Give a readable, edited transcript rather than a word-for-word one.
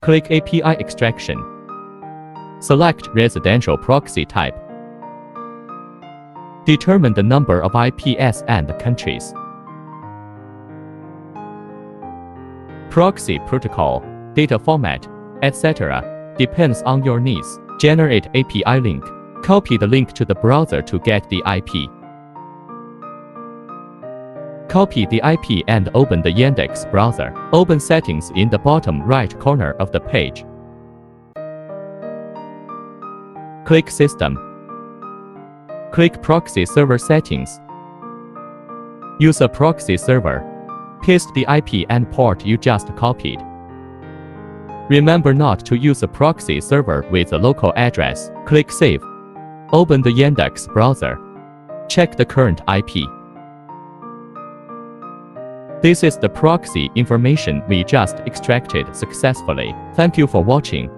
Click API extraction. Select residential proxy type. Determine the number of IPs and countries. Proxy protocol, data format, etc. depends on your needs. Generate API link. Copy the link to the browser to get the IP. Copy the IP and open the Yandex browser. Open settings in the bottom right corner of the page. Click System. Click Proxy Server Settings. Use a proxy server. Paste the IP and port you just copied. Remember not to use a proxy server with a local address. Click Save. Open the Yandex browser. Check the current IP. This is the proxy information we just extracted successfully. Thank you for watching.